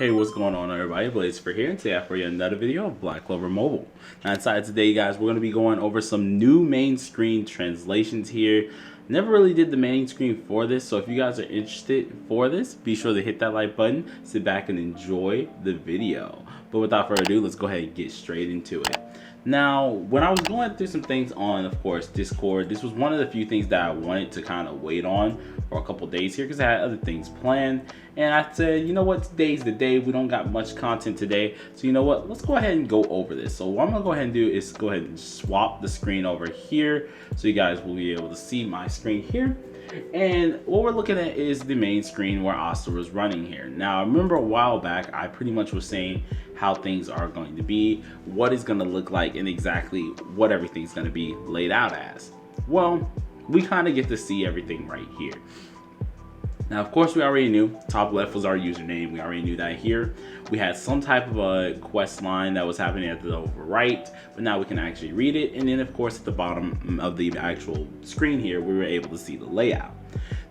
Hey, what's going on everybody? Blaze for here, and today I have for you another video of Black Clover Mobile. Now inside today guys, we're going to be going over some new main screen translations here. Never really did the main screen for this, so if you guys are interested for this, be sure to hit that like button, sit back and enjoy the video. But without further ado, let's go ahead and get straight into it. Now, when I was going through some things on, of course, Discord, this was one of the few things that I wanted to kind of wait on for a couple days here because I had other things planned. And I said, you know what, today's the day. We don't got much content today. So you know what, let's go ahead and go over this. So what I'm gonna go ahead and do is go ahead and swap the screen over here so you guys will be able to see my screen here. And what we're looking at is the main screen where Asta was running here. Now, I remember a while back, I pretty much was saying how things are going to be, what it's going to look like, and exactly what everything's going to be laid out as. Well, we kind of get to see everything right here. Now, of course, we already knew top left was our username. We already knew that here. We had some type of a quest line that was happening at the over right, but now we can actually read it. And then, of course, at the bottom of the actual screen here, we were able to see the layout.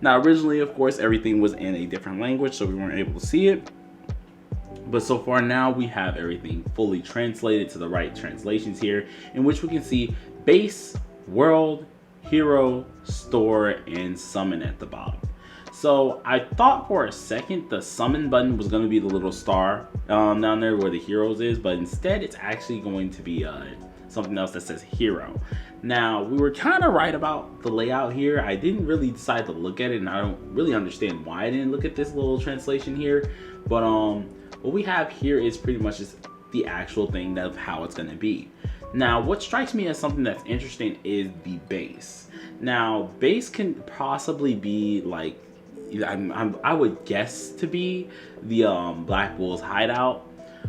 Now, originally, of course, everything was in a different language, so we weren't able to see it. But so far now, we have everything fully translated to the right translations here, in which we can see base, world, hero, store, and summon at the bottom. So I thought for a second the summon button was going to be the little star down there where the heroes is, but instead it's actually going to be something else that says hero. Now, we were kind of right about the layout here. I didn't really decide to look at it, and I don't really understand why I didn't look at this little translation here. But what we have here is pretty much just the actual thing of how it's going to be. Now, what strikes me as something that's interesting is the base. Now, base can possibly be like, I would guess to be the Black Bulls hideout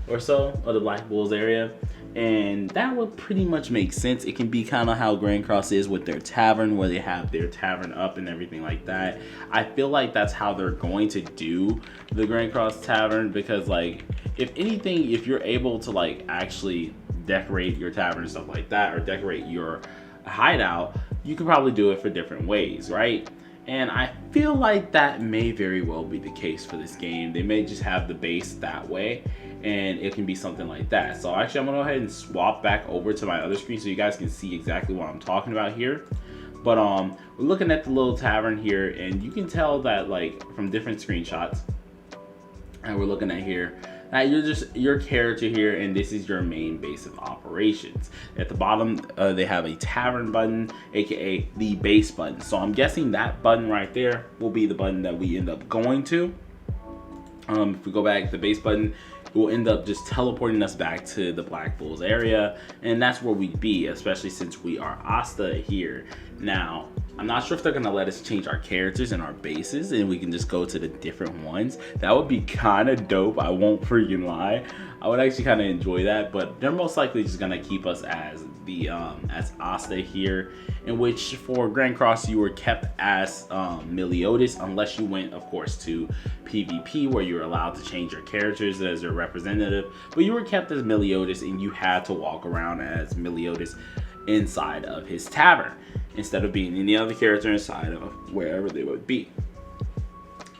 or so, or the Black Bulls area, and that would pretty much make sense. It can be kind of how Grand Cross is with their tavern, where they have their tavern up and everything like that. I feel like that's how they're going to do the Grand Cross tavern, because like, if anything, if you're able to like actually decorate your tavern and stuff like that, or decorate your hideout, you can probably do it for different ways, right? And I feel like that may very well be the case for this game. They may just have the base that way, and it can be something like that. So actually, I'm gonna go ahead and swap back over to my other screen so you guys can see exactly what I'm talking about here. But we're looking at the little tavern here, and you can tell that like from different screenshots, and we're looking at here, that you're just your character here, and this is your main base of operations. At the bottom, they have a tavern button, aka the base button. So I'm guessing that button right there will be the button that we end up going to. If we go back to the base button, it will end up just teleporting us back to the Black Bulls area, and that's where we'd be, especially since we are Asta here. Now, I'm not sure if they're gonna let us change our characters and our bases and we can just go to the different ones. That would be kind of dope, I won't freaking lie. I would actually kind of enjoy that, but they're most likely just gonna keep us as the as Asta here, in which for Grand Cross you were kept as Meliodas, unless you went, of course, to PvP where you were allowed to change your characters as your representative. But you were kept as Meliodas, and you had to walk around as Meliodas inside of his tavern instead of being any other character inside of wherever they would be.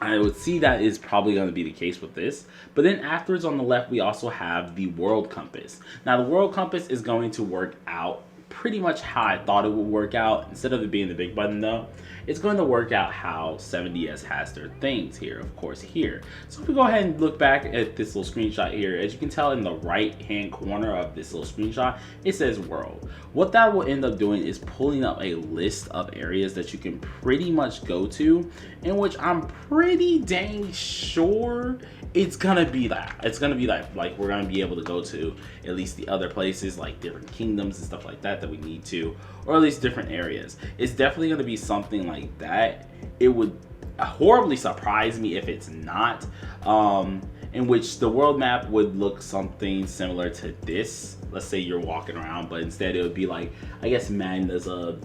I would see that is probably going to be the case with this. But then afterwards on the left, we also have the World Compass. Now the World Compass is going to work out pretty much how I thought it would work out. Instead of it being the big button though, it's going to work out how 7DS has their things here, of course, here. So if we go ahead and look back at this little screenshot here, as you can tell in the right hand corner of this little screenshot, it says world. What that will end up doing is pulling up a list of areas that you can pretty much go to, in which I'm pretty dang sure it's gonna be that. It's gonna be like we're gonna be able to go to at least the other places, like different kingdoms and stuff like that we need to, or at least different areas. It's definitely gonna be something like that. It would horribly surprise me if it's not, in which the world map would look something similar to this. Let's say you're walking around, but instead it would be like, I guess Magna's a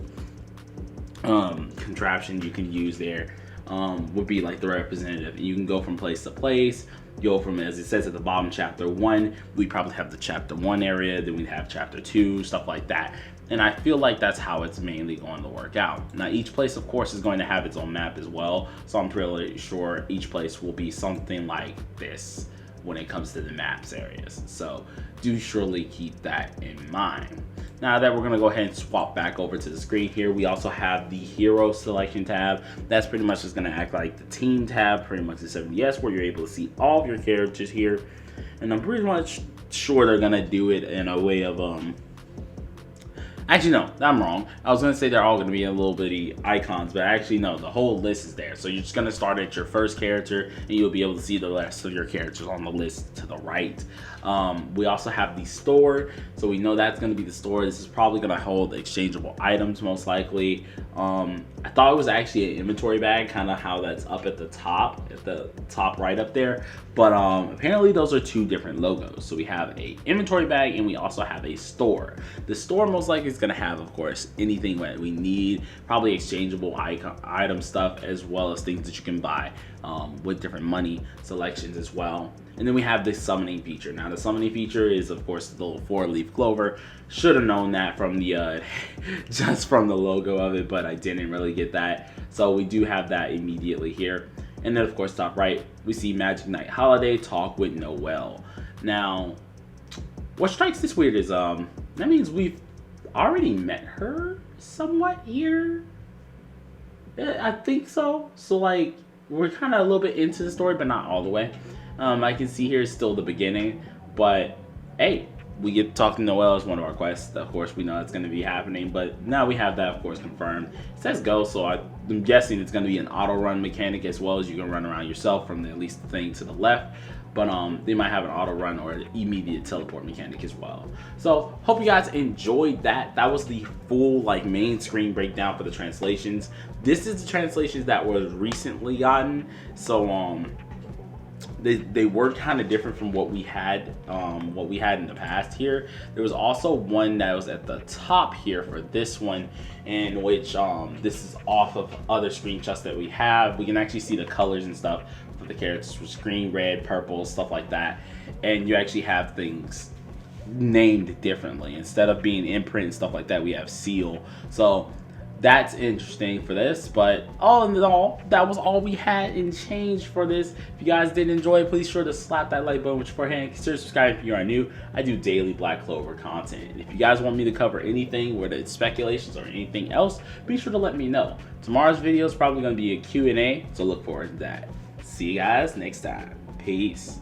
contraption you can use there. Would be like the representative, and you can go from place to place. Go from, as it says at the bottom, chapter 1, we probably have the chapter 1 area, then we'd have chapter 2, stuff like that. And I feel like that's how it's mainly going to work out. Now each place, of course, is going to have its own map as well, so I'm pretty sure each place will be something like this, when it comes to the maps areas. So do surely keep that in mind. Now that we're gonna go ahead and swap back over to the screen here, we also have the hero selection tab. That's pretty much just gonna act like the team tab, pretty much the 70S, where you're able to see all of your characters here. And I'm pretty much sure they're gonna do it in a way of actually, no, I'm wrong. I was gonna say they're all gonna be a little bitty icons, but actually no, the whole list is there. So you're just gonna start at your first character and you'll be able to see the rest of your characters on the list to the right. We also have the store, so we know that's gonna be the store. This is probably gonna hold exchangeable items most likely. I thought it was actually an inventory bag, kind of how that's up at the top right up there. But apparently those are two different logos. So we have a inventory bag and we also have a store. The store most likely is gonna have, of course, anything that we need, probably exchangeable item stuff, as well as things that you can buy with different money selections as well. And then we have the summoning feature. Now the summoning feature is, of course, the little 4-leaf clover. Should have known that from the just from the logo of it, but I didn't really get that. So we do have that immediately here. And then, of course, top right, we see Magic Night Holiday, talk with Noelle. Now, what strikes this weird is that means we've already met her somewhat here. I think so. So like, we're kind of a little bit into the story, but not all the way. I can see here is still the beginning, but hey, we get to talk to Noelle as one of our quests. Of course, we know that's going to be happening, but now we have that, of course, confirmed. It says go, so I'm guessing it's going to be an auto run mechanic, as well as you can run around yourself from at least the thing to the left. But they might have an auto run or an immediate teleport mechanic as well. So hope you guys enjoyed that. That was the full like main screen breakdown for the translations. This is the translations that was recently gotten. So they were kind of different from what we had in the past here. There was also one that was at the top here for this one, in which this is off of other screenshots that we have. We can actually see the colors and stuff for the characters, which green, red, purple, stuff like that. And you actually have things named differently. Instead of being imprint and stuff like that, we have seal. So that's interesting for this, but all in all, that was all we had in change for this. If you guys did enjoy it, please sure to slap that like button with your forehand. Consider subscribing if you are new. I do daily Black Clover content. And if you guys want me to cover anything, whether it's speculations or anything else, be sure to let me know. Tomorrow's video is probably going to be a Q&A, so look forward to that. See you guys next time. Peace.